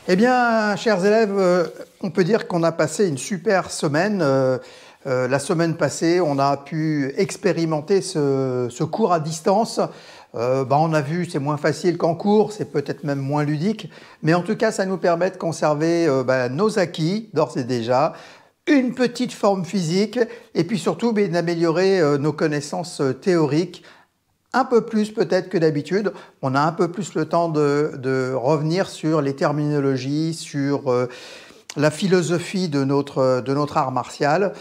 Eh bien, chers élèves, on peut dire qu'on a passé une super semaine. La semaine passée, on a pu expérimenter ce cours à distance. On a vu, c'est moins facile qu'en cours, c'est peut-être même moins ludique, mais en tout cas, ça nous permet de conserver nos acquis, d'ores et déjà, une petite forme physique, et puis surtout d'améliorer nos connaissances théoriques, un peu plus peut-être que d'habitude. On a un peu plus le temps de revenir sur les terminologies, sur la philosophie de notre art martial,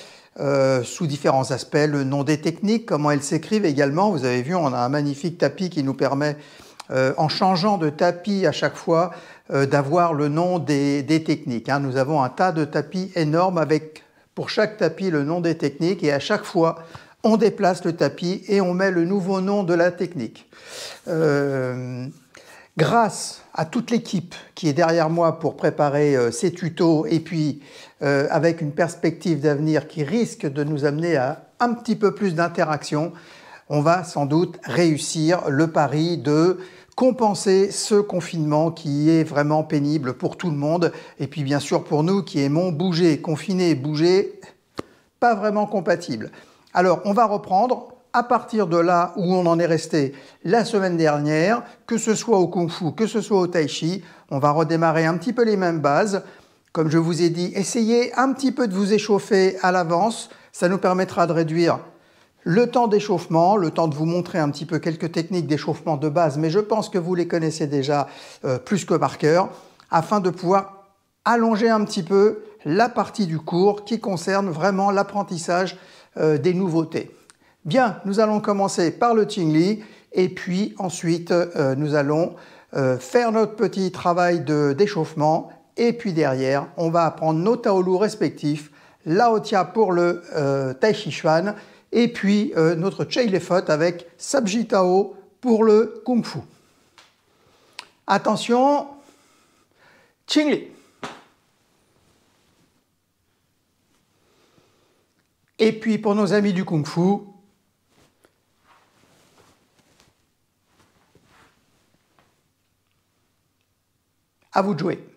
sous différents aspects, le nom des techniques, comment elles s'écrivent également. Vous avez vu, on a un magnifique tapis qui nous permet, en changeant de tapis à chaque fois, d'avoir le nom des techniques. Nous avons un tas de tapis énormes avec, pour chaque tapis, le nom des techniques, et à chaque fois, on déplace le tapis et on met le nouveau nom de la technique. Grâce à toute l'équipe qui est derrière moi pour préparer ces tutos, et puis avec une perspective d'avenir qui risque de nous amener à un petit peu plus d'interaction, on va sans doute réussir le pari de compenser ce confinement qui est vraiment pénible pour tout le monde, et puis bien sûr pour nous qui aimons bouger. Confiner et bouger, pas vraiment compatible. Alors, on va reprendre à partir de là où on en est resté la semaine dernière, que ce soit au Kung Fu, que ce soit au Tai Chi. On va redémarrer un petit peu les mêmes bases. Comme je vous ai dit, essayez un petit peu de vous échauffer à l'avance. Ça nous permettra de réduire le temps d'échauffement, le temps de vous montrer un petit peu quelques techniques d'échauffement de base, mais je pense que vous les connaissez déjà plus que par cœur, afin de pouvoir allonger un petit peu la partie du cours qui concerne vraiment l'apprentissage des nouveautés. Bien, nous allons commencer par le Ching Li et puis ensuite nous allons faire notre petit travail d'échauffement et puis derrière on va apprendre nos Taolu respectifs, Lao Tia pour le Tai Chi Chuan et puis notre Chei Le Fot avec Sabji Tao pour le Kung Fu. Attention, Ching Li. Et puis pour nos amis du Kung Fu, à vous de jouer.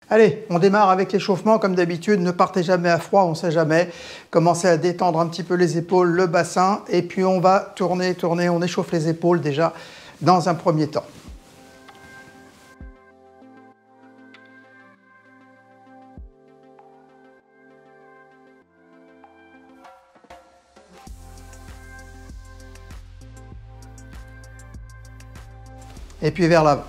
Allez, on démarre avec l'échauffement comme d'habitude. Ne partez jamais à froid, on ne sait jamais. Commencez à détendre un petit peu les épaules, le bassin, et puis on va tourner, on échauffe les épaules déjà dans un premier temps. Et puis vers l'avant.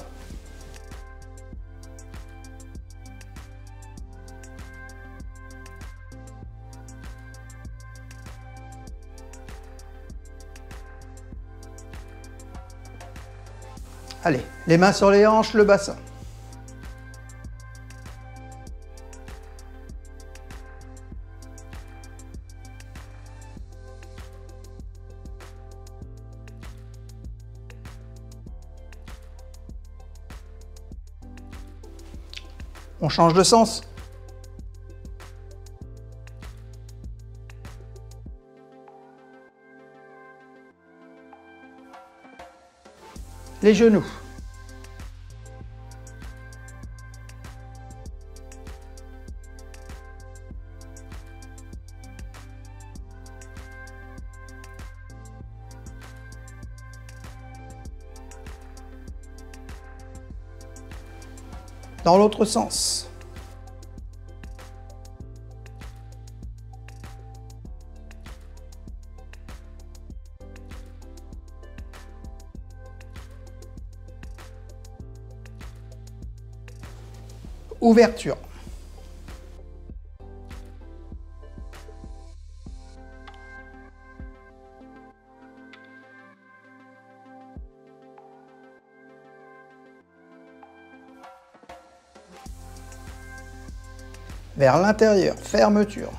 Allez, les mains sur les hanches, le bassin. On change de sens. Les genoux. Dans l'autre sens. Ouverture. Vers l'intérieur, fermeture.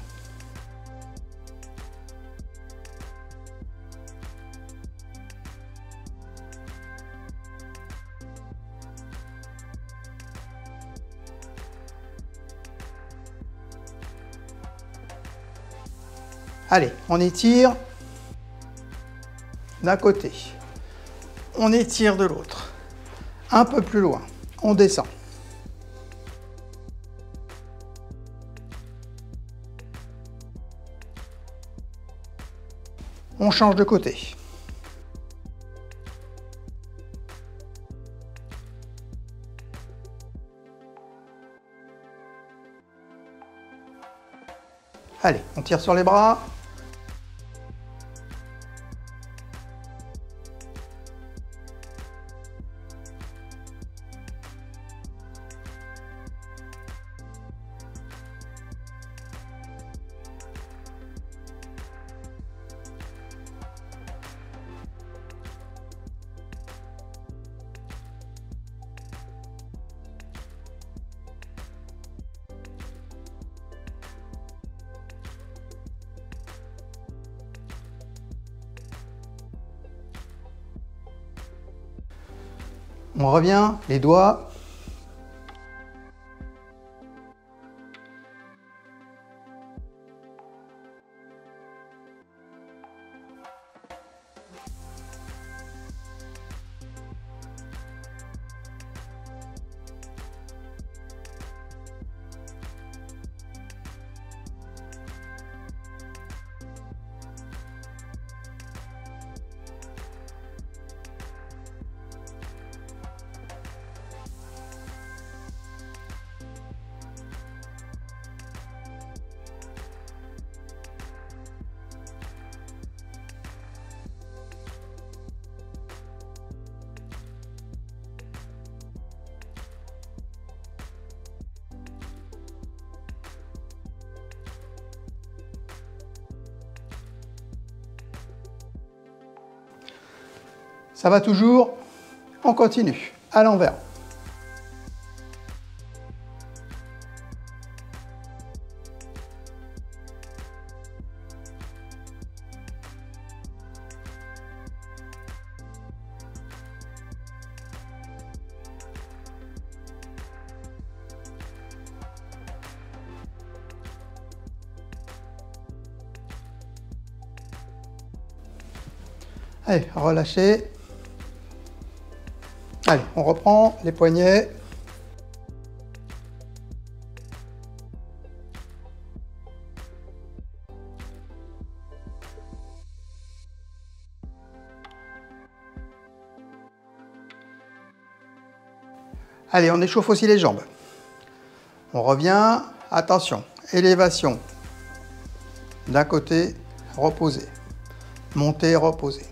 Allez, on étire d'un côté, on étire de l'autre, un peu plus loin, on descend. On change de côté. Allez, on tire sur les bras. On revient, les doigts. Ça va toujours, on continue, à l'envers. Allez, relâchez. Allez, on reprend les poignets. Allez, on échauffe aussi les jambes. On revient, attention, élévation. D'un côté, reposer. Monter, reposer.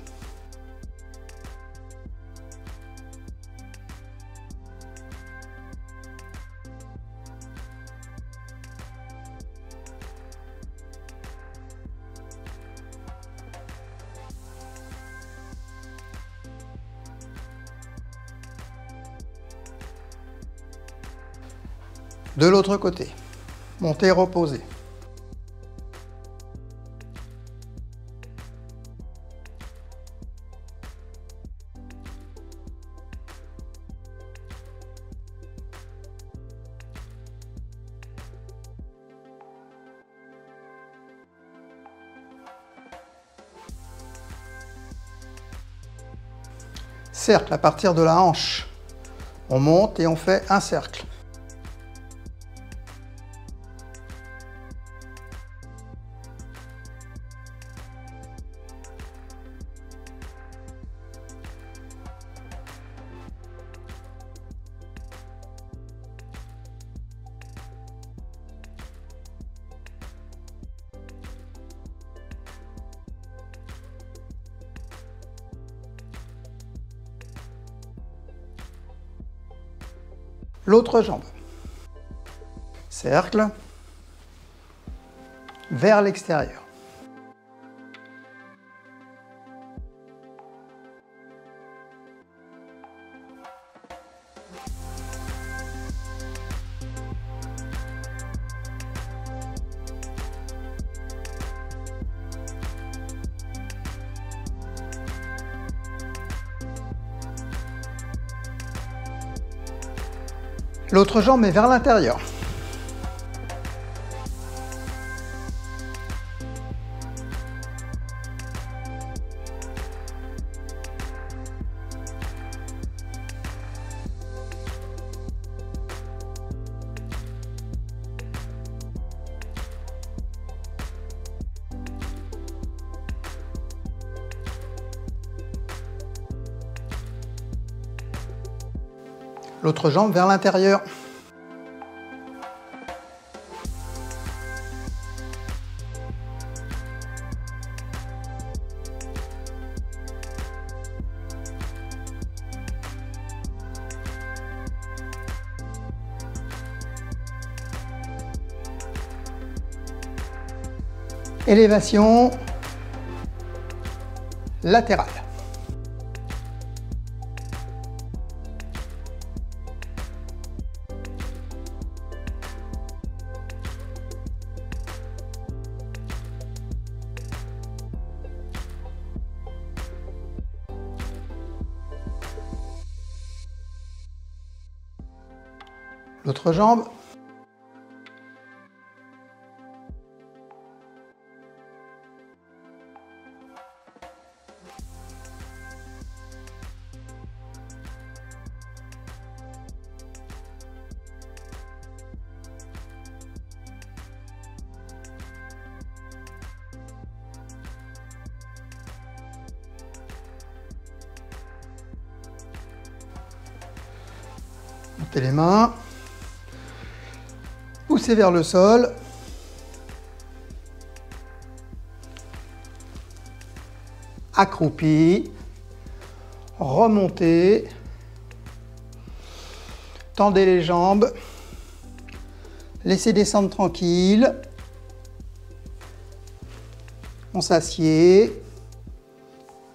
De l'autre côté, monter, reposer. Cercle à partir de la hanche. On monte et on fait un cercle. L'autre jambe. Cercle vers l'extérieur. L'autre jambe est vers l'intérieur. L'autre jambe vers l'intérieur. Élévation latérale. L'autre jambe. Montez les mains. Poussez vers le sol. Accroupi. Remontez. Tendez les jambes. Laissez descendre tranquille. On s'assied.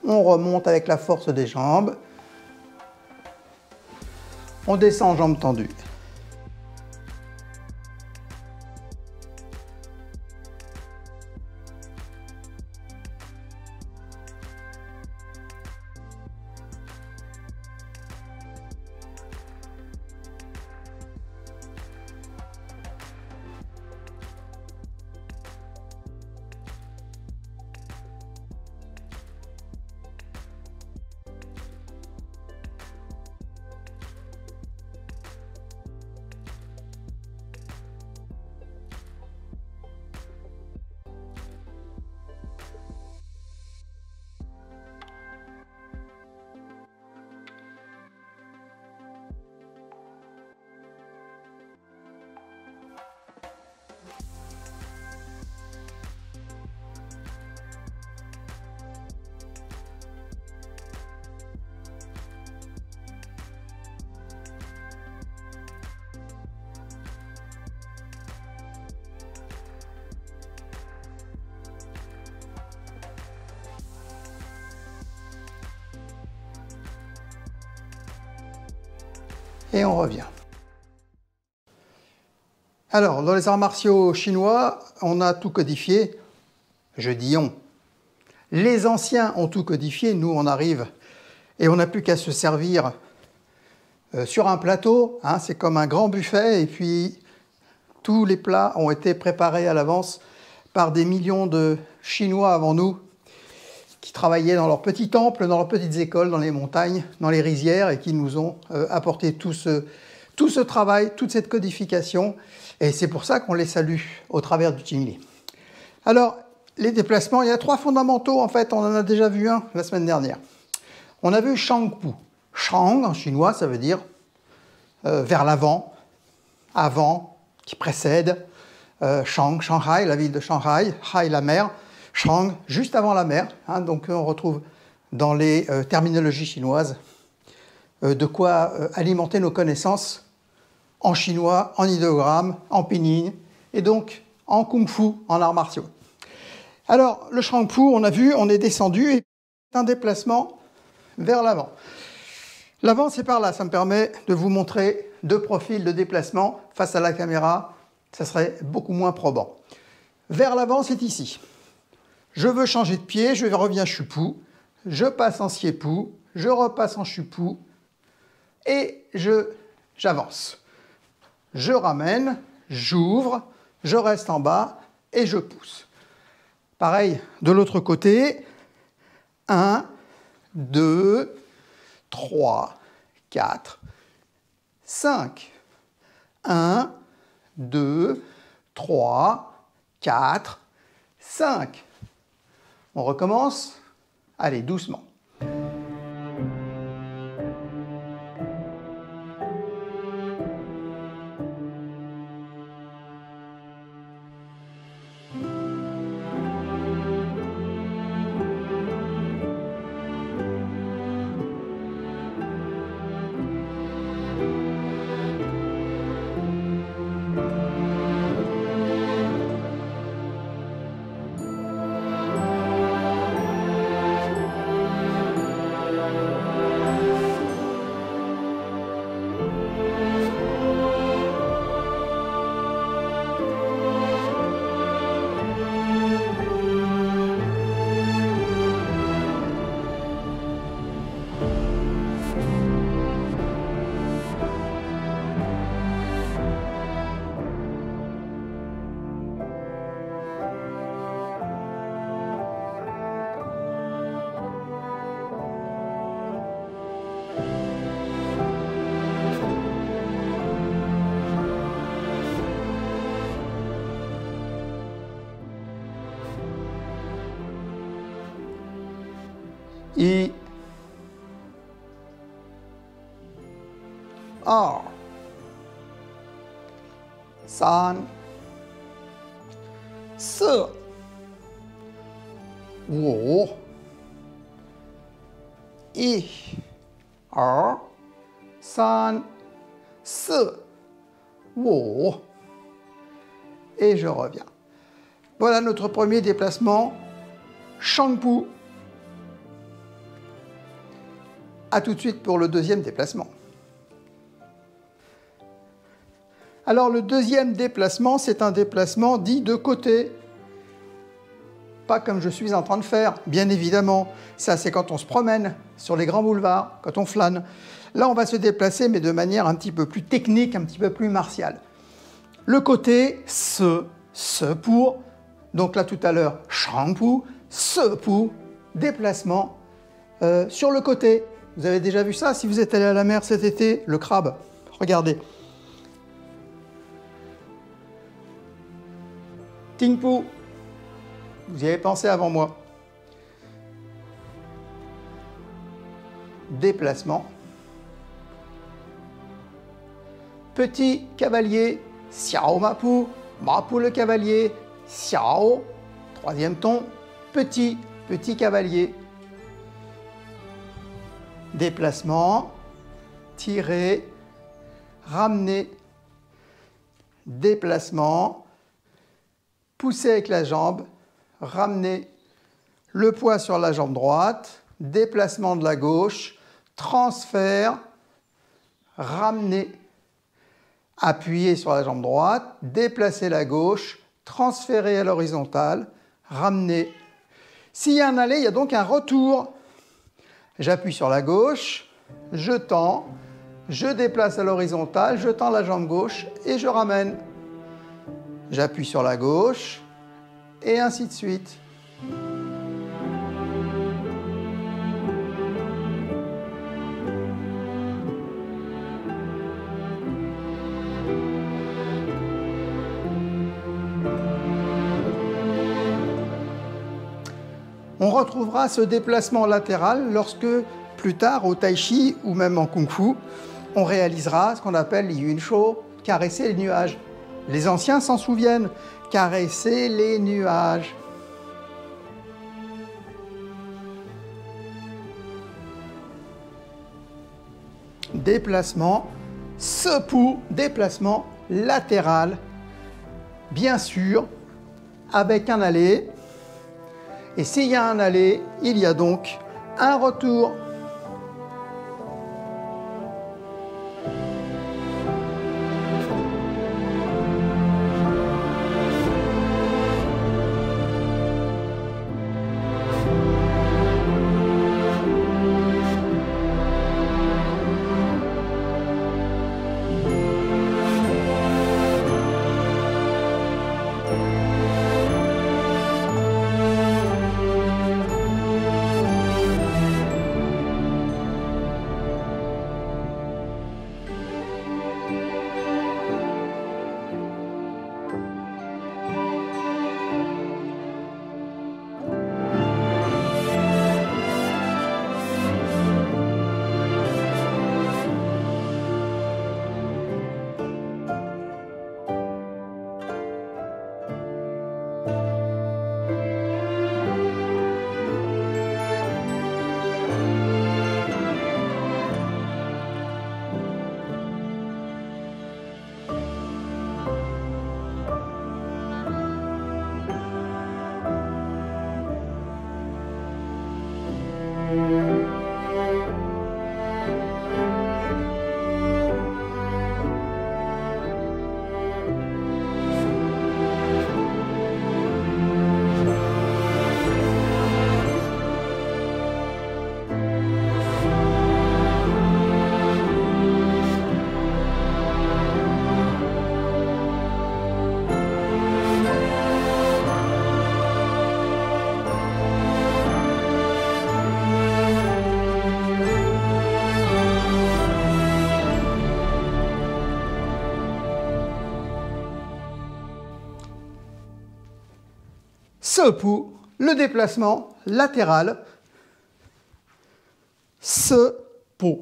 On remonte avec la force des jambes. On descend jambes tendues. Et on revient. Alors, dans les arts martiaux chinois, on a tout codifié. Je dis on. Les anciens ont tout codifié. Nous, on arrive et on n'a plus qu'à se servir sur un plateau. Hein, c'est comme un grand buffet. Et puis, tous les plats ont été préparés à l'avance par des millions de Chinois avant nous qui travaillaient dans leurs petits temples, dans leurs petites écoles, dans les montagnes, dans les rizières et qui nous ont apporté tout ce travail, toute cette codification. Et c'est pour ça qu'on les salue au travers du Qingli. Alors, les déplacements, il y a 3 fondamentaux en fait, on en a déjà vu un la semaine dernière. On a vu Shangpu. Shang en chinois, ça veut dire vers l'avant, avant, qui précède. Shang, Shanghai, la ville de Shanghai, Hai, la mer. Shang, juste avant la mer. Hein, donc on retrouve dans les terminologies chinoises de quoi alimenter nos connaissances en chinois, en idéogramme, en pinyin, et donc en kung-fu, en arts martiaux. Alors, le Shangpu, on a vu, on est descendu, et c'est un déplacement vers l'avant. L'avant, c'est par là, ça me permet de vous montrer 2 profils de déplacement face à la caméra, ça serait beaucoup moins probant. Vers l'avant, c'est ici. Je veux changer de pied, je reviens Shupu, je passe en Siepu, je repasse en Shupu, et j'avance. Je ramène, j'ouvre, je reste en bas et je pousse. Pareil, de l'autre côté, 1, 2, 3, 4, 5. 1, 2, 3, 4, 5. On recommence. Allez, doucement. I, R, san, se, wo, I, R, san, se, wo. Et je reviens. Voilà notre premier déplacement, Shangpu. A tout de suite pour le deuxième déplacement. Alors le deuxième déplacement, c'est un déplacement dit de côté. Pas comme je suis en train de faire, bien évidemment. Ça, c'est quand on se promène sur les grands boulevards, quand on flâne. Là, on va se déplacer, mais de manière un petit peu plus technique, un petit peu plus martiale. Le côté, se pour. Donc là, tout à l'heure, Shangpu, se pour, déplacement sur le côté. Vous avez déjà vu ça si vous êtes allé à la mer cet été, le crabe. Regardez. Tingpu, vous y avez pensé avant moi. Déplacement. Petit cavalier, Xiao Mapu, Mapu le cavalier, Xiao, troisième ton, petit cavalier. Déplacement, tirer, ramener, déplacement, pousser avec la jambe, ramener le poids sur la jambe droite, déplacement de la gauche, transfert, ramener, appuyer sur la jambe droite, déplacer la gauche, transférer à l'horizontale, ramener. S'il y a un aller, il y a donc un retour. J'appuie sur la gauche, je tends, je déplace à l'horizontale, je tends la jambe gauche et je ramène. J'appuie sur la gauche et ainsi de suite. On retrouvera ce déplacement latéral lorsque, plus tard, au tai chi ou même en kung fu, on réalisera ce qu'on appelle li yun shou, caresser les nuages. Les anciens s'en souviennent, caresser les nuages. Déplacement, sepu, déplacement latéral, bien sûr, avec un aller. Et s'il y a un aller, il y a donc un retour. Sepu, le déplacement latéral. se, pu.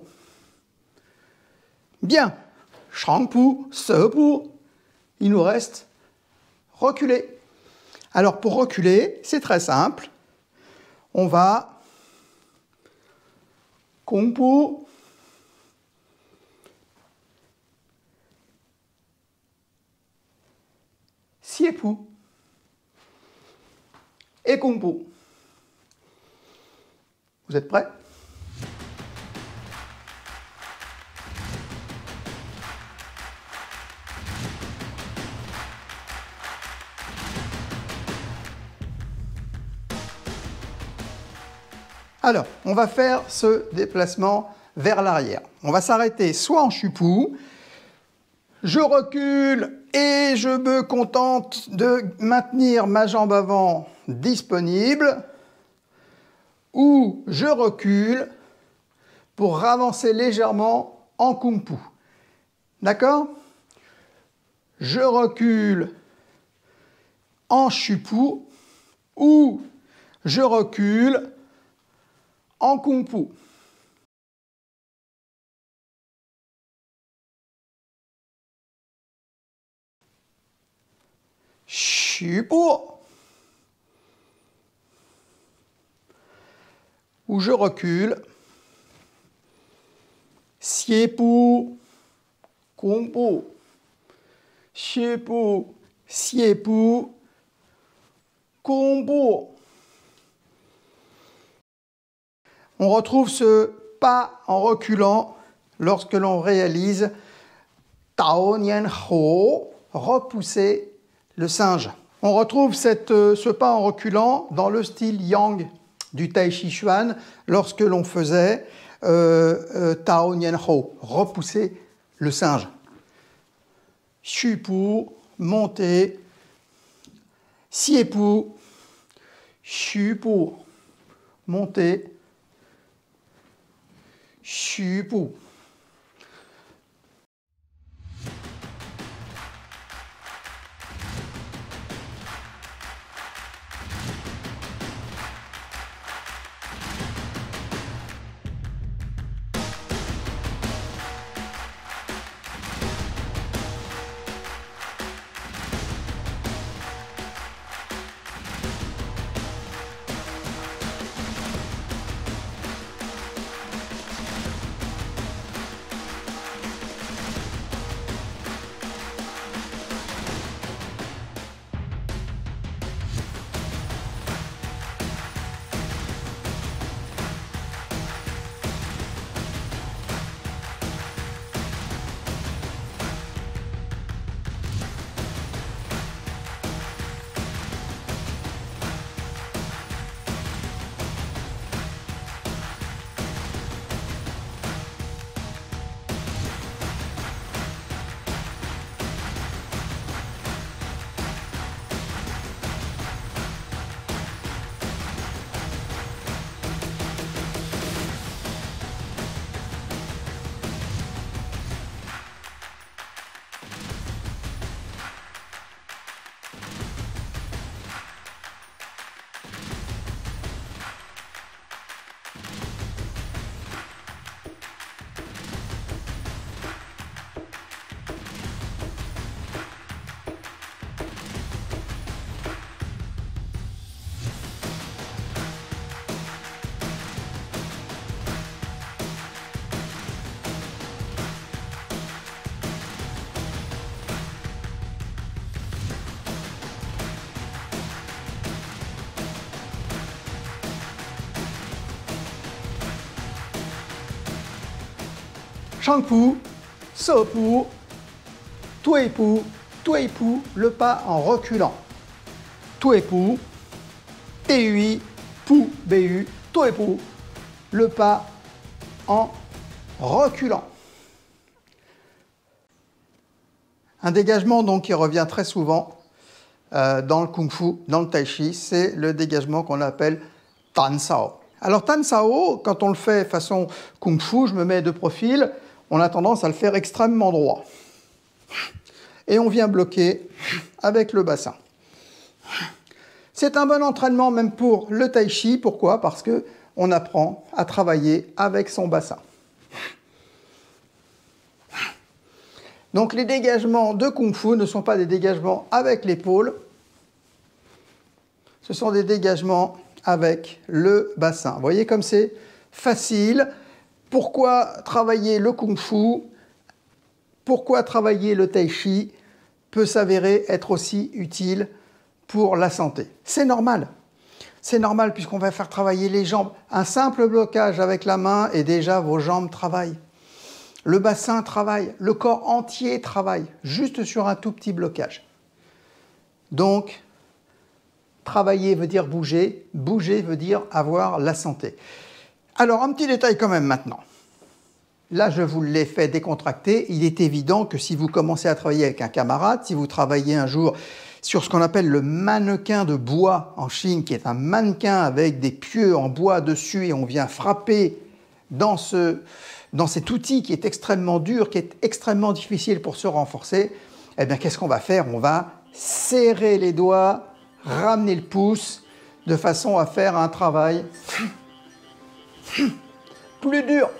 Bien. Shang, pu, se, pu. Il nous reste reculer. Alors pour reculer, c'est très simple. On va kung pu, xie pu et kung pu. Vous êtes prêts? Alors, on va faire ce déplacement vers l'arrière. On va s'arrêter soit en chupou, je recule et je me contente de maintenir ma jambe avant disponible, ou je recule pour avancer légèrement en kung pu. D'accord? Je recule en chupou, ou je recule en kung pu. Chupou. Ou je recule. Xie pu, kung pu. Chupou, xie pu, kung pu. On retrouve ce pas en reculant lorsque l'on réalise Tao Nian Ho, repousser le singe. On retrouve ce pas en reculant dans le style Yang du Tai Chi Chuan lorsque l'on faisait Tao Nian Ho, repousser le singe. Xu pu, monter, xie pu, xu pu, monter, xu pu. Shang pu, se pu, tui pu, le pas en reculant. Tui pu, tui, pu, bu, tui pu, le pas en reculant. Un dégagement donc qui revient très souvent dans le kung fu, dans le tai chi, c'est le dégagement qu'on appelle tan sao. Alors tan sao, quand on le fait façon kung fu, je me mets de profil, on a tendance à le faire extrêmement droit. Et on vient bloquer avec le bassin. C'est un bon entraînement même pour le tai chi. Pourquoi? Parce que on apprend à travailler avec son bassin. Donc les dégagements de Kung Fu ne sont pas des dégagements avec l'épaule, ce sont des dégagements avec le bassin. Vous voyez comme c'est facile. Pourquoi travailler le Kung Fu? Pourquoi travailler le Tai Chi peut s'avérer être aussi utile pour la santé? C'est normal. C'est normal puisqu'on va faire travailler les jambes. Un simple blocage avec la main et déjà vos jambes travaillent. Le bassin travaille, le corps entier travaille, juste sur un tout petit blocage. Donc, travailler veut dire bouger, bouger veut dire avoir la santé. Alors, un petit détail quand même maintenant. Là, je vous l'ai fait décontracter. Il est évident que si vous commencez à travailler avec un camarade, si vous travaillez un jour sur ce qu'on appelle le mannequin de bois en Chine, qui est un mannequin avec des pieux en bois dessus, et on vient frapper dans cet outil qui est extrêmement dur, qui est extrêmement difficile pour se renforcer, eh bien, qu'est-ce qu'on va faire? On va serrer les doigts, ramener le pouce, de façon à faire un travail plus dur.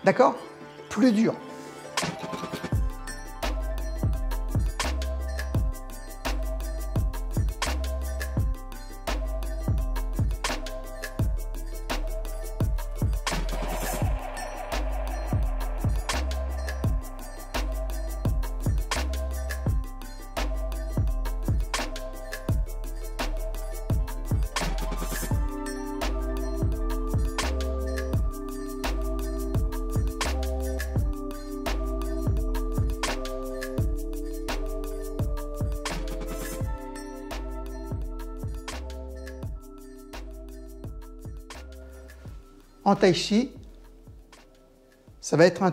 D'accord? Plus dur. En Tai Chi, ça va être un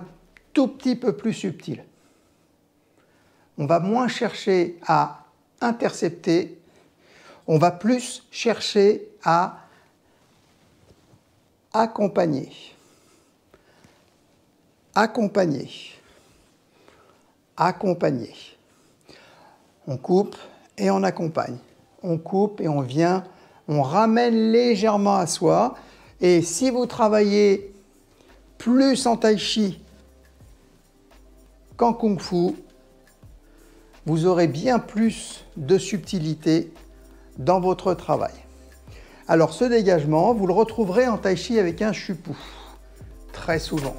tout petit peu plus subtil. On va moins chercher à intercepter, on va plus chercher à accompagner. Accompagner. Accompagner. On coupe et on accompagne. On coupe et on vient, on ramène légèrement à soi. Et si vous travaillez plus en Tai Chi qu'en Kung Fu, vous aurez bien plus de subtilité dans votre travail. Alors ce dégagement, vous le retrouverez en Tai Chi avec un Shupu, très souvent.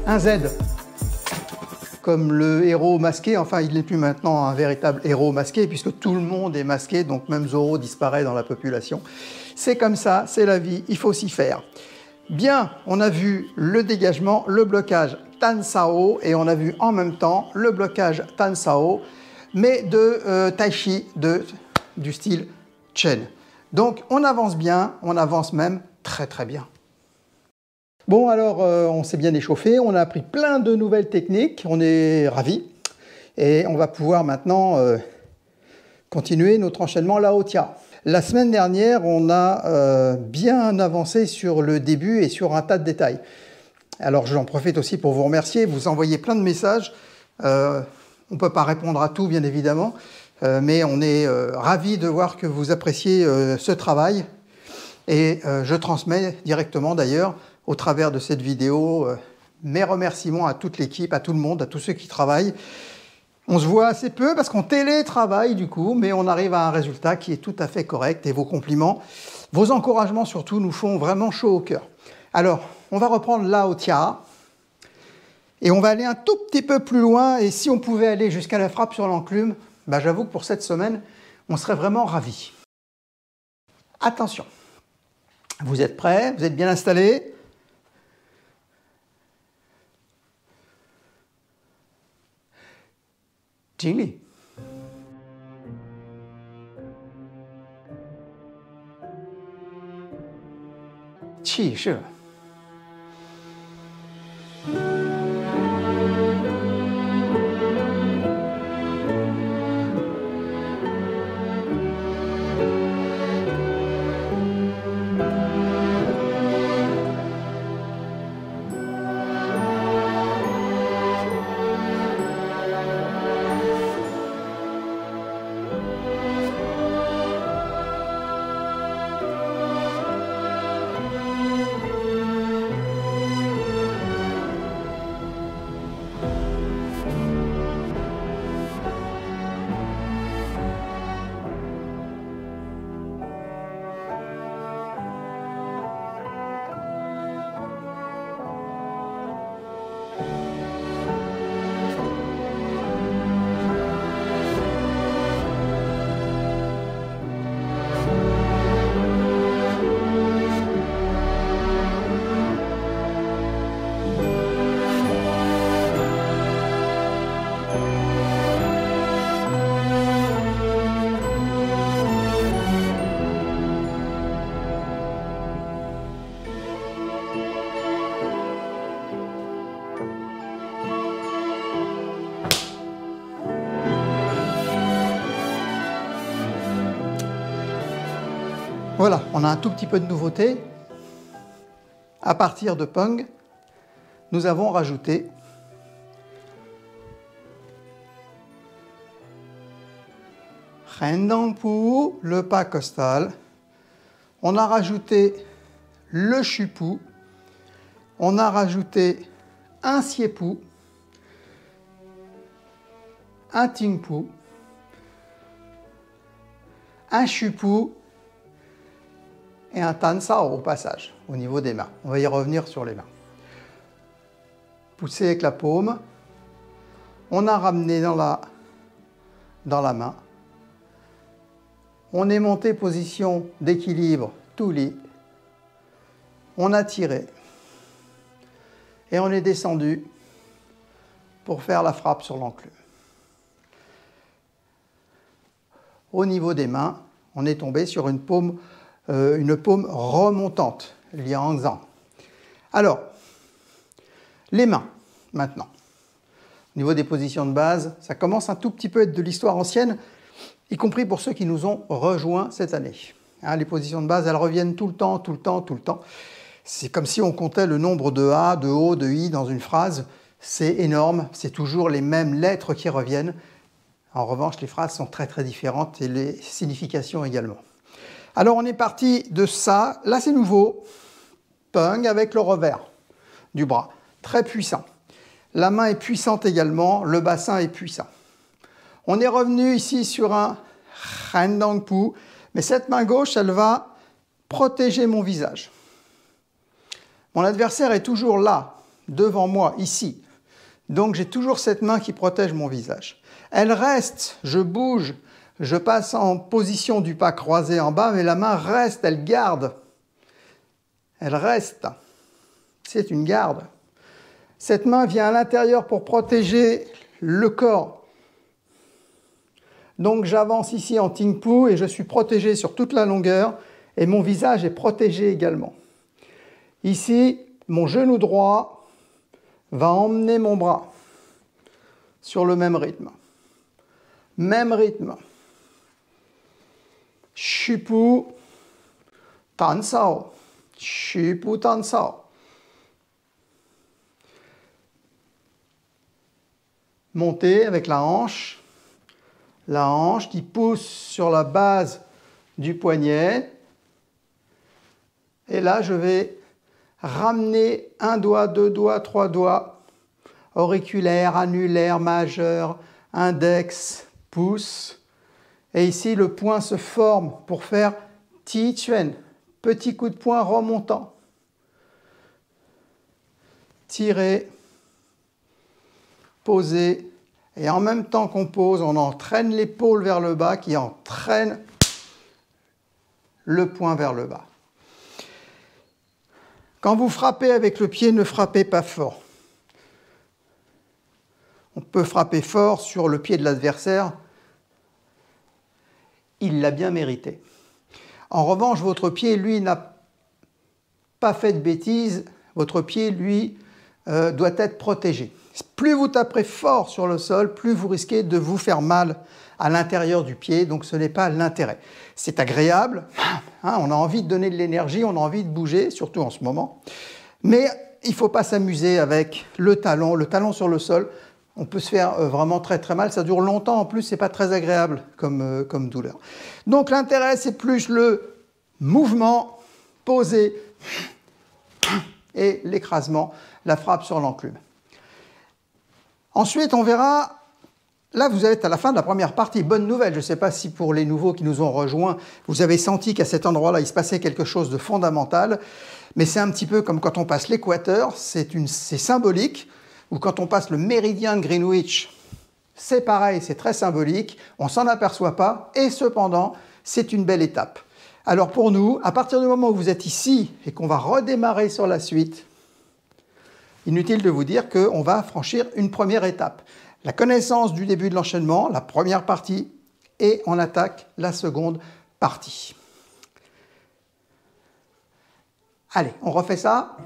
Un Z, comme le héros masqué, enfin il n'est plus maintenant un véritable héros masqué puisque tout le monde est masqué, donc même Zorro disparaît dans la population. C'est comme ça, c'est la vie, il faut s'y faire. Bien, on a vu le dégagement, le blocage Tan Sao et on a vu en même temps le blocage Tan Sao, mais de Tai Chi du style Chen. Donc on avance bien, on avance même très très bien. Bon, alors, on s'est bien échauffé, on a appris plein de nouvelles techniques, on est ravis. Et on va pouvoir maintenant continuer notre enchaînement Lao Tia. La semaine dernière, on a bien avancé sur le début et sur un tas de détails. Alors, j'en profite aussi pour vous remercier, vous envoyez plein de messages. On ne peut pas répondre à tout, bien évidemment, mais on est ravis de voir que vous appréciez ce travail. Et je transmets directement, d'ailleurs, au travers de cette vidéo, mes remerciements à toute l'équipe, à tout le monde, à tous ceux qui travaillent. On se voit assez peu parce qu'on télétravaille du coup, mais on arrive à un résultat qui est tout à fait correct et vos compliments, vos encouragements surtout nous font vraiment chaud au cœur. Alors, on va reprendre Lao Tia et on va aller un tout petit peu plus loin et si on pouvait aller jusqu'à la frappe sur l'enclume, bah, j'avoue que pour cette semaine, on serait vraiment ravis. Attention, vous êtes prêts, vous êtes bien installés? Jingli. Qi shi. Voilà, on a un tout petit peu de nouveauté. À partir de Peng, nous avons rajouté Rendangpu, le pas costal. On a rajouté le Chupu. On a rajouté un Siepu, un Tingpu, un Chupu et un Tansao au passage, au niveau des mains. On va y revenir sur les mains. Pousser avec la paume. On a ramené dans la main. On est monté position d'équilibre, tout lit. On a tiré. Et on est descendu pour faire la frappe sur l'enclume. Au niveau des mains, on est tombé sur une paume remontante, Liangzang. Alors, les mains, maintenant. Au niveau des positions de base, ça commence un tout petit peu à être de l'histoire ancienne, y compris pour ceux qui nous ont rejoints cette année. Hein, les positions de base, elles reviennent tout le temps, tout le temps, tout le temps. C'est comme si on comptait le nombre de A, de O, de I dans une phrase. C'est énorme, c'est toujours les mêmes lettres qui reviennent. En revanche, les phrases sont très très différentes et les significations également. Alors on est parti de ça. Là c'est nouveau. Peng avec le revers du bras. Très puissant. La main est puissante également. Le bassin est puissant. On est revenu ici sur un Rendangpu. Mais cette main gauche, elle va protéger mon visage. Mon adversaire est toujours là, devant moi, ici. Donc j'ai toujours cette main qui protège mon visage. Elle reste, je bouge, je passe en position du pas croisé en bas, mais la main reste, elle garde. Elle reste. C'est une garde. Cette main vient à l'intérieur pour protéger le corps. Donc j'avance ici en Tingpu et je suis protégé sur toute la longueur et mon visage est protégé également. Ici, mon genou droit va emmener mon bras sur le même rythme. Même rythme. Chupu, Tansao. Chupu, Tansao. Monter avec la hanche qui pousse sur la base du poignet. Et là, je vais ramener un doigt, deux doigts, trois doigts, auriculaire, annulaire, majeur, index, pouce. Et ici, le poing se forme pour faire Ti Chuan, petit coup de poing remontant. Tirer, poser, et en même temps qu'on pose, on entraîne l'épaule vers le bas qui entraîne le poing vers le bas. Quand vous frappez avec le pied, ne frappez pas fort. On peut frapper fort sur le pied de l'adversaire. Il l'a bien mérité. En revanche, votre pied, lui, n'a pas fait de bêtises. Votre pied, lui, doit être protégé. Plus vous taperez fort sur le sol, plus vous risquez de vous faire mal à l'intérieur du pied, donc ce n'est pas l'intérêt. C'est agréable, hein, on a envie de donner de l'énergie, on a envie de bouger, surtout en ce moment, mais il ne faut pas s'amuser avec le talon sur le sol, on peut se faire vraiment très très mal, ça dure longtemps en plus, c'est pas très agréable comme douleur. Donc l'intérêt c'est plus le mouvement posé et l'écrasement, la frappe sur l'enclume. Ensuite, on verra, là vous êtes à la fin de la première partie, bonne nouvelle, je ne sais pas si pour les nouveaux qui nous ont rejoints, vous avez senti qu'à cet endroit-là, il se passait quelque chose de fondamental, mais c'est un petit peu comme quand on passe l'équateur, c'est symbolique, ou quand on passe le méridien de Greenwich, c'est pareil, c'est très symbolique, on ne s'en aperçoit pas, et cependant, c'est une belle étape. Alors pour nous, à partir du moment où vous êtes ici, et qu'on va redémarrer sur la suite, inutile de vous dire qu'on va franchir une première étape. La connaissance du début de l'enchaînement, la première partie, et on attaque la seconde partie. Allez, on refait ça.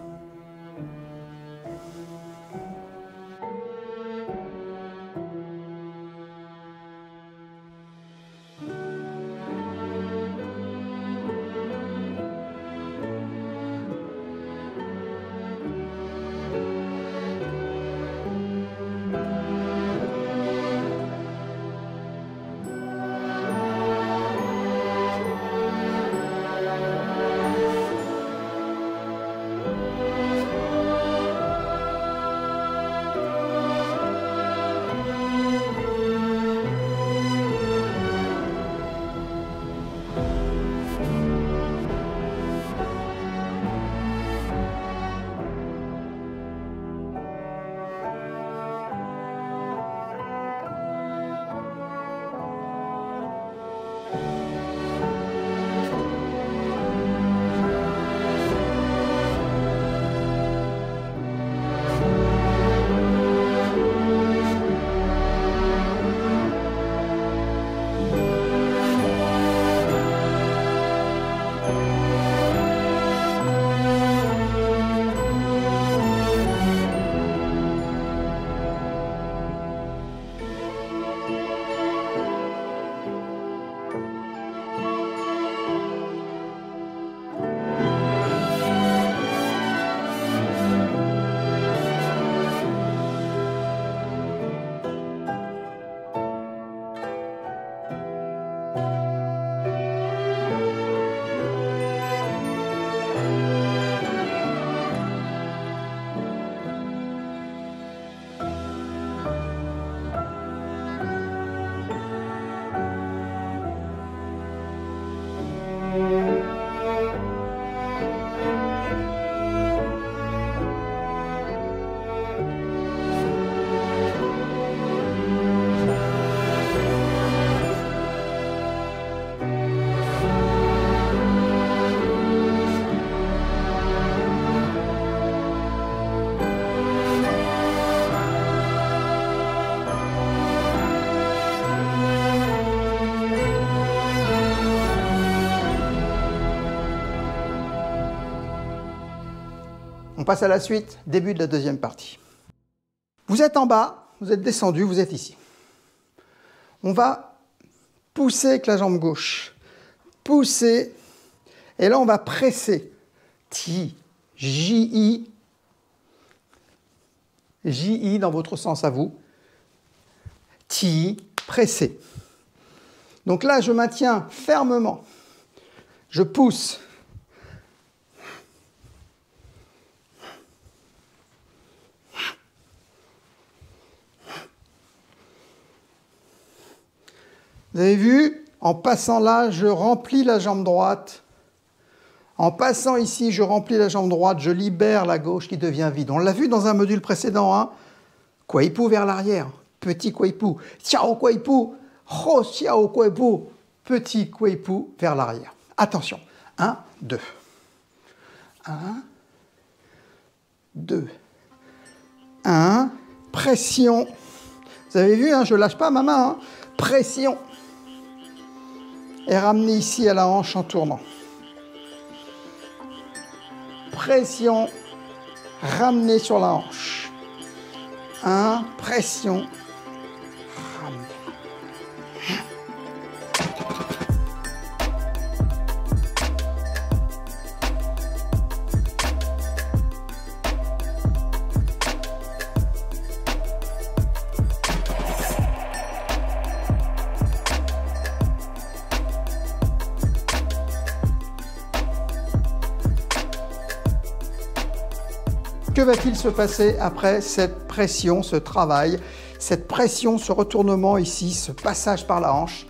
On passe à la suite, début de la deuxième partie. Vous êtes en bas, vous êtes descendu, vous êtes ici. On va pousser avec la jambe gauche. Pousser. Et là, on va presser. Ti, J-I. J-I dans votre sens à vous. Ti, presser. Donc là, je maintiens fermement. Je pousse. Vous avez vu, en passant là, je remplis la jambe droite. En passant ici, je remplis la jambe droite, je libère la gauche qui devient vide. On l'a vu dans un module précédent, hein. Kuaipu vers l'arrière, petit Kuaipu. Xiao Kuaipu, Ho Xiao Kuaipu, petit Kuaipu vers l'arrière. Attention, 1, 2. 1, 2. 1, pression. Vous avez vu, hein, je ne lâche pas ma main, hein. Pression. Et ramener ici à la hanche en tournant. Pression, ramener sur la hanche. 1, pression, ramener. Que va-t-il se passer après cette pression, ce travail, cette pression, ce retournement ici, ce passage par la hanche?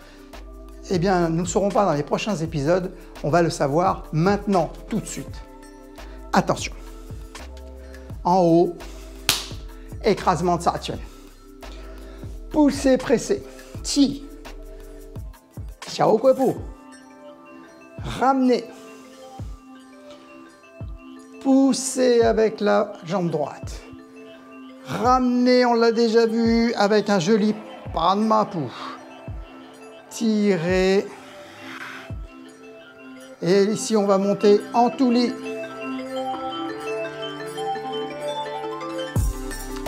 Eh bien, nous ne le saurons pas dans les prochains épisodes, on va le savoir maintenant, tout de suite. Attention. En haut, écrasement de Saracen. Pousser, presser. Ti. Xiao Kuaipu. Ramener. Pousser avec la jambe droite. Ramener, on l'a déjà vu, avec un joli Padmapu. Tirer. Et ici, on va monter en Tuli.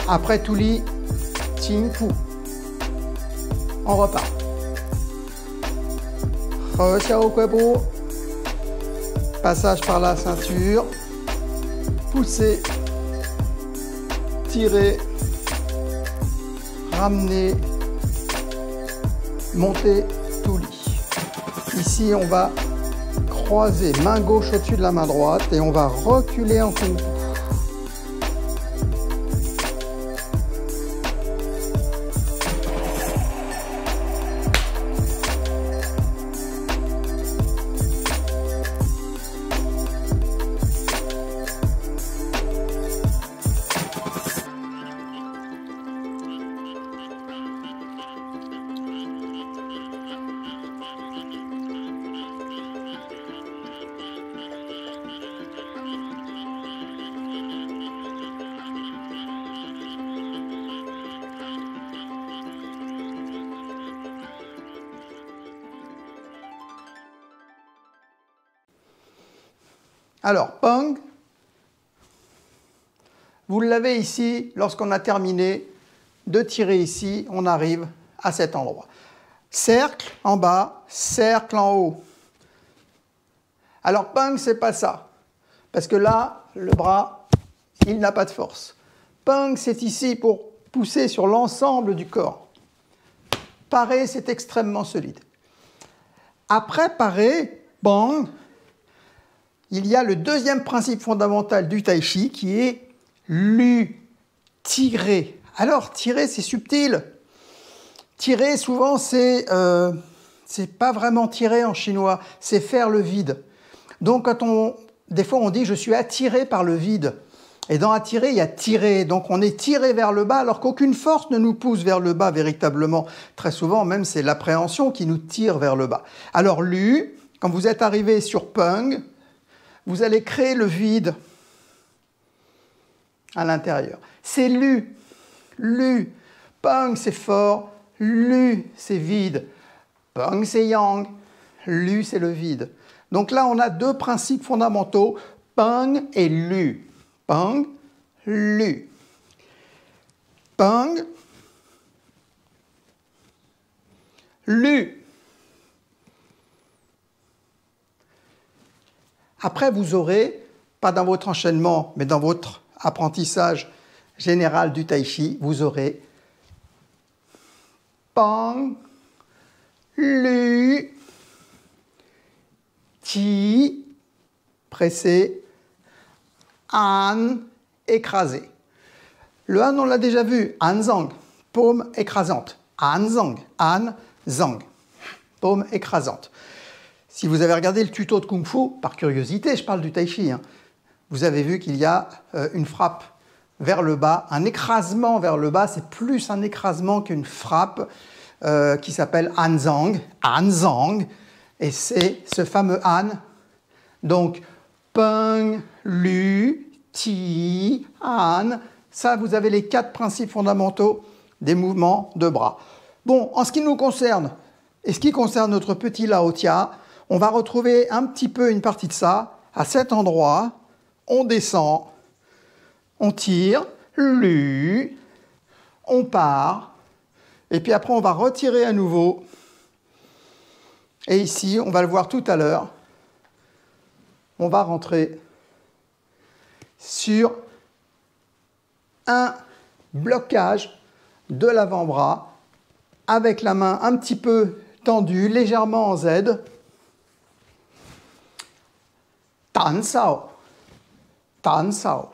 Après Tuli, Qingpu. On repart. He Xiao Kuaipu. Passage par la ceinture. Pousser, tirer, ramener, monter, Tuli. Ici, on va croiser main gauche au-dessus de la main droite et on va reculer en Kung Fu. Alors, Peng, vous l'avez ici, lorsqu'on a terminé de tirer ici, on arrive à cet endroit. Cercle en bas, cercle en haut. Alors, Peng, c'est pas ça. Parce que là, le bras, il n'a pas de force. Peng, c'est ici pour pousser sur l'ensemble du corps. Paré, c'est extrêmement solide. Après paré, Peng, il y a le deuxième principe fondamental du tai chi qui est lu, tirer. Alors, tirer, c'est subtil. Tirer, souvent, c'est pas vraiment tirer en chinois, c'est faire le vide. Donc, des fois, on dit « je suis attiré par le vide ». Et dans attirer, il y a tirer. Donc, on est tiré vers le bas alors qu'aucune force ne nous pousse vers le bas véritablement. Très souvent, même, c'est l'appréhension qui nous tire vers le bas. Alors, lu, quand vous êtes arrivé sur Peng, vous allez créer le vide à l'intérieur. C'est lu. Lu. Peng, c'est fort. Lu, c'est vide. Peng, c'est yang. Lu, c'est le vide. Donc là, on a deux principes fondamentaux. Peng et lu. Peng, lu. Peng, lu. Après, vous aurez, pas dans votre enchaînement, mais dans votre apprentissage général du tai chi, vous aurez Peng, lu, Ti, pressé, An, écrasé. Le An, on l'a déjà vu, Anzang, paume écrasante. Anzang, An, Zang, paume écrasante. Si vous avez regardé le tuto de Kung Fu, par curiosité, je parle du Tai Chi, hein, vous avez vu qu'il y a une frappe vers le bas, un écrasement vers le bas, c'est plus un écrasement qu'une frappe qui s'appelle Anzang, Anzang, et c'est ce fameux An. Donc, Peng, Lu, Ti, An, ça vous avez les 4 principes fondamentaux des mouvements de bras. Bon, en ce qui nous concerne, et ce qui concerne notre petit Lao Tia, on va retrouver un petit peu une partie de ça. À cet endroit, on descend, on tire, Lu, on part, et puis après on va retirer à nouveau. Et ici, on va le voir tout à l'heure, on va rentrer sur un blocage de l'avant-bras avec la main un petit peu tendue, légèrement en Z. Tan Sao. Tan Sao.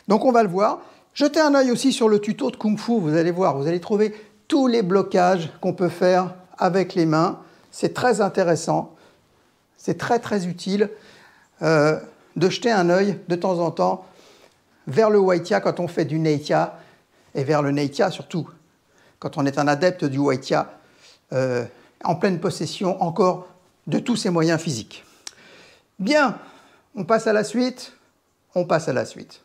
Donc on va le voir. Jetez un œil aussi sur le tuto de Kung Fu, vous allez voir, vous allez trouver tous les blocages qu'on peut faire avec les mains. C'est très intéressant, c'est très utile de jeter un œil de temps en temps vers le Waitia quand on fait du Neitia et vers le Neitia surtout quand on est un adepte du Waitia en pleine possession encore de tous ses moyens physiques. Bien, on passe à la suite. On passe à la suite.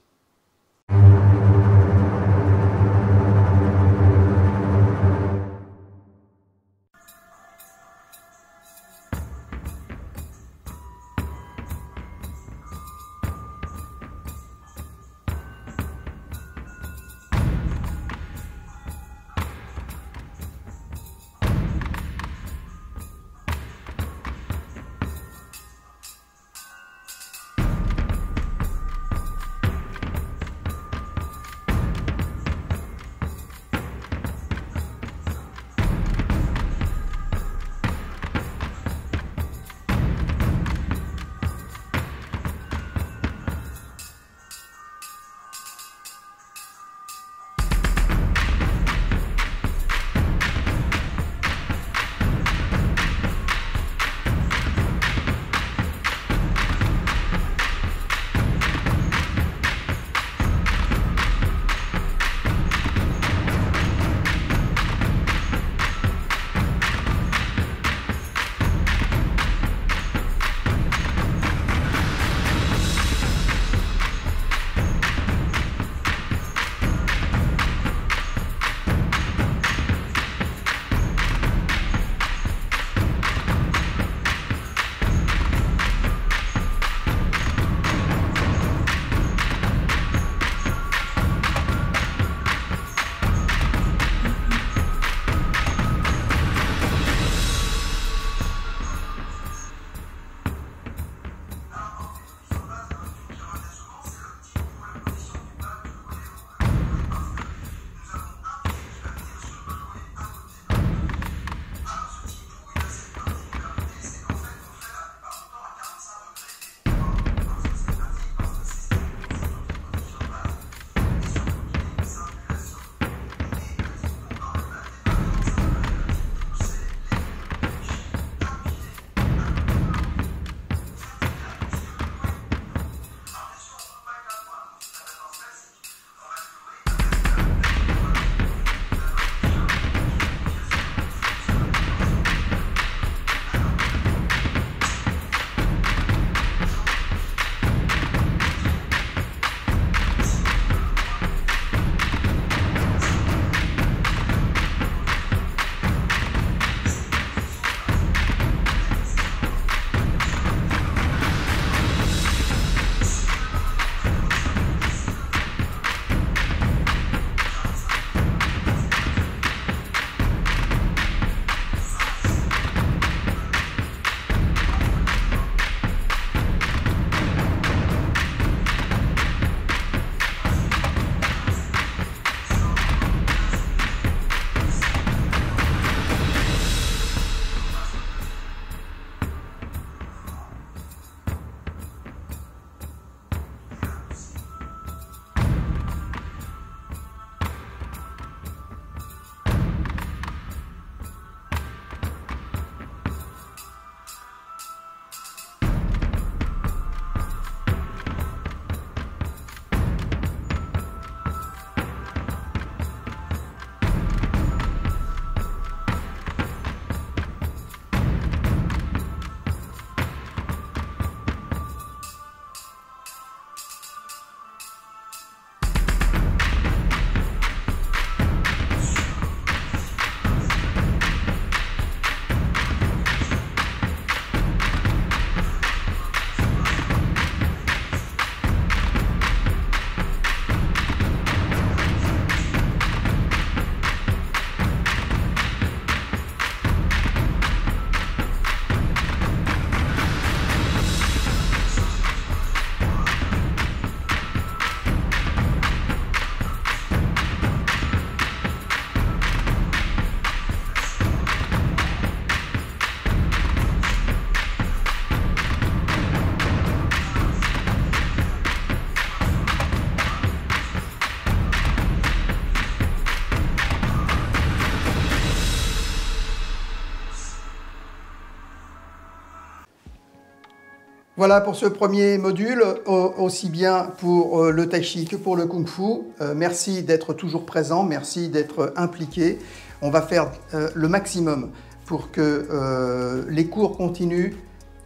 Voilà pour ce premier module, aussi bien pour le Tai Chi que pour le Kung Fu. Merci d'être toujours présent, merci d'être impliqué. On va faire le maximum pour que les cours continuent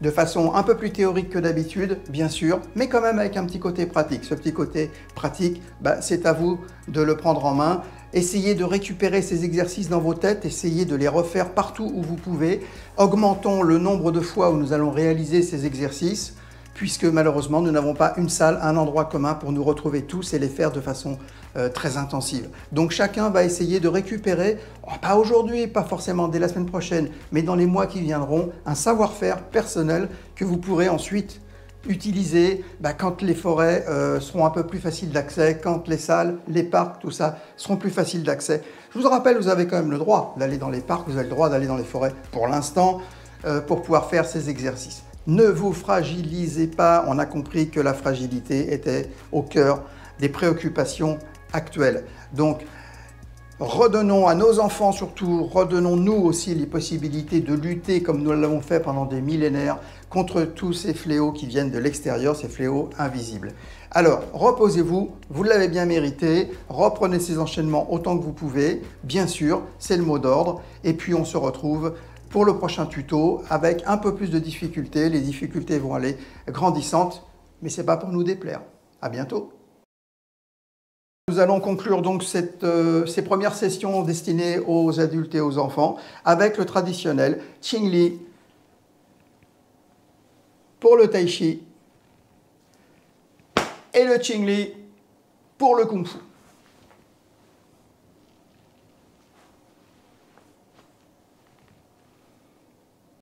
de façon un peu plus théorique que d'habitude, bien sûr, mais quand même avec un petit côté pratique. Ce petit côté pratique, c'est à vous de le prendre en main. Essayez de récupérer ces exercices dans vos têtes, essayez de les refaire partout où vous pouvez. Augmentons le nombre de fois où nous allons réaliser ces exercices, puisque malheureusement, nous n'avons pas une salle, un endroit commun pour nous retrouver tous et les faire de façon très intensive. Donc chacun va essayer de récupérer, pas aujourd'hui, pas forcément dès la semaine prochaine, mais dans les mois qui viendront, un savoir-faire personnel que vous pourrez ensuite utiliser quand les forêts seront un peu plus faciles d'accès, quand les salles, les parcs, tout ça seront plus faciles d'accès. Je vous rappelle, vous avez quand même le droit d'aller dans les parcs, vous avez le droit d'aller dans les forêts pour l'instant, pour pouvoir faire ces exercices. Ne vous fragilisez pas, on a compris que la fragilité était au cœur des préoccupations actuelles. Donc, redonnons à nos enfants surtout, redonnons-nous aussi les possibilités de lutter comme nous l'avons fait pendant des millénaires contre tous ces fléaux qui viennent de l'extérieur, ces fléaux invisibles. Alors, reposez-vous, vous l'avez bien mérité, reprenez ces enchaînements autant que vous pouvez, bien sûr, c'est le mot d'ordre, et puis on se retrouve pour le prochain tuto avec un peu plus de difficultés. Les difficultés vont aller grandissantes, mais ce n'est pas pour nous déplaire. À bientôt. Nous allons conclure donc ces premières sessions destinées aux adultes et aux enfants avec le traditionnel Qing Li pour le Tai Chi et le Qing Li pour le Kung Fu.